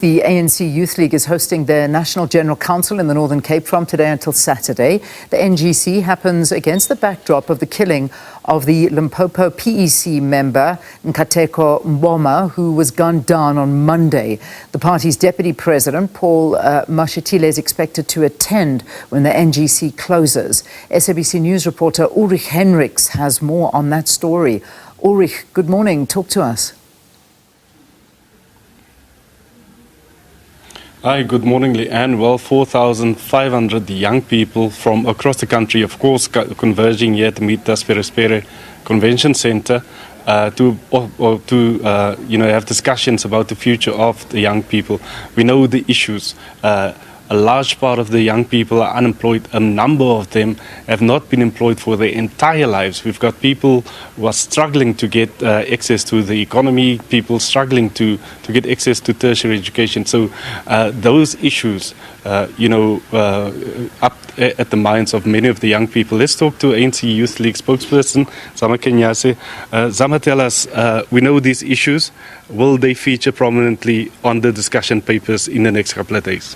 The ANC Youth League is hosting their National General Council in the Northern Cape from today until Saturday. The NGC happens against the backdrop of the killing of the Limpopo PEC member Nkateko Mbhoma, who was gunned down on Monday. The party's deputy president, Paul Mashatile, is expected to attend when the NGC closes. SABC News reporter Ulrich Hendriks has more on that story. Ulrich, good morning. Talk to us. Hi, good morning, Leanne. Well, 4,500 young people from across the country, of course, converging here to meet us Spere Convention Center to have discussions about the future of the young people. We know the issues. A large part of the young people are unemployed. A number of them have not been employed for their entire lives. We've got people who are struggling to get access to the economy, people struggling to get access to tertiary education. So those issues, up at the minds of many of the young people. Let's talk to ANC Youth League spokesperson, Zama Kenyase. Zama, tell us, we know these issues. Will they feature prominently on the discussion papers in the next couple of days?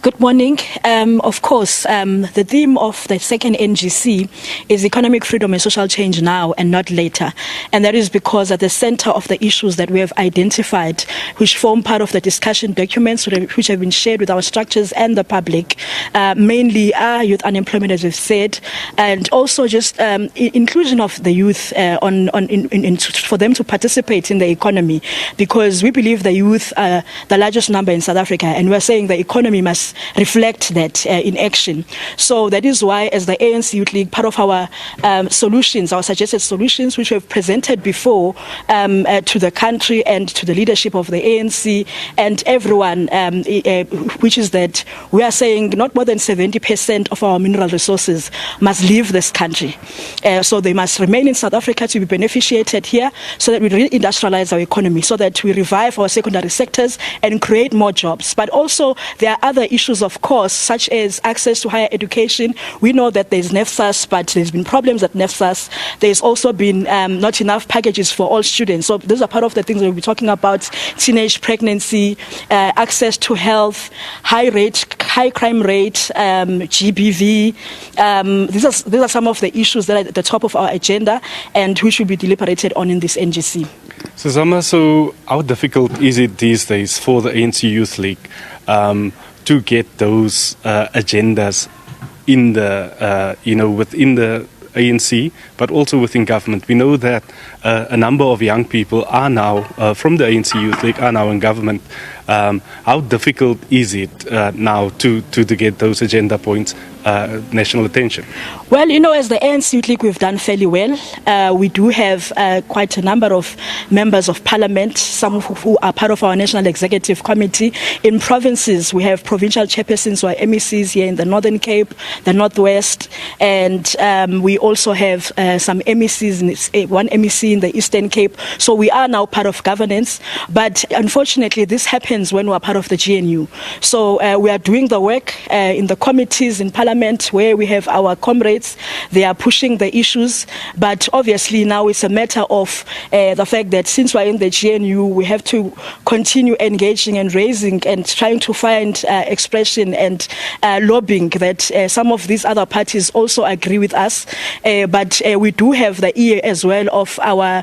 Good morning. Of course, the theme of the second NGC is economic freedom and social change now and not later. And that is because at the center of the issues that we have identified, which form part of the discussion documents which have been shared with our structures and the public, mainly are youth unemployment, as we've said, and also just inclusion of the youth for them to participate in the economy, because we believe the youth are the largest number in South Africa, and we're saying the economy must reflect that in action. So that is why, as the ANC Youth League, part of our solutions, our suggested solutions, which we have presented before to the country and to the leadership of the ANC and everyone, which is that we are saying not more than 70% of our mineral resources must leave this country. So they must remain in South Africa to be beneficiated here, so that we reindustrialize our economy, so that we revive our secondary sectors and create more jobs. But also there are other issues, of course, such as access to higher education. We know that there's NEFSAS, but there's been problems at NEFSAS. There's also been not enough packages for all students. So those are part of the things that we'll be talking about: teenage pregnancy, access to health, high crime rate, GBV. These are some of the issues that are at the top of our agenda and which will be deliberated on in this NGC. So Zama, how difficult is it these days for the ANC Youth League to get those agendas in the, within the ANC, but also within government? We know that a number of young people are now, from the ANC Youth League, are now in government. How difficult is it now to get those agenda points national attention? Well, as the ANC Youth League, we've done fairly well. We do have quite a number of members of parliament, some who are part of our National Executive Committee. In provinces, we have provincial chairpersons who are MECs here in the Northern Cape, the Northwest, and we also have some MECs, one MEC in the Eastern Cape. So we are now part of governance, but unfortunately this happens when we are part of the GNU. So we are doing the work in the committees in parliament, where we have our comrades. They are pushing the issues, but obviously now it's a matter of the fact that since we're in the GNU, we have to continue engaging and raising and trying to find expression and lobbying that some of these other parties also agree with us. But we do have the ear as well of our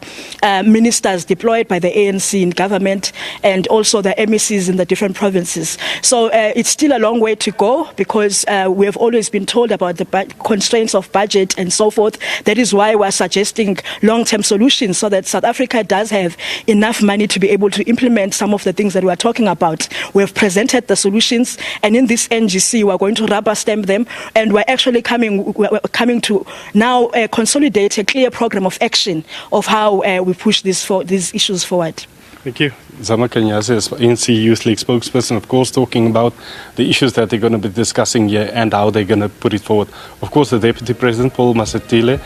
ministers deployed by the ANC in government, and also the MECs in the different provinces. So it's still a long way to go, because we have always been told about the constraints of budget and so forth. That is why we're suggesting long-term solutions, so that South Africa does have enough money to be able to implement some of the things that we are talking about. We have presented the solutions, and in this NGC we're going to rubber stamp them, and we're actually coming to now consolidate a clear program of action of how we push these issues forward. Thank you. Zama Kenyase is ANC Youth League spokesperson, of course, talking about the issues that they're going to be discussing here and how they're going to put it forward. Of course, the Deputy President, Paul Mashatile,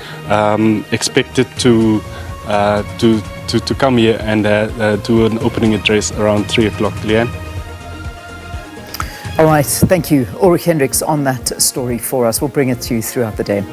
expected to come here and do an opening address around 3 o'clock. Leanne? All right, thank you. Ulrich Hendriks on that story for us. We'll bring it to you throughout the day.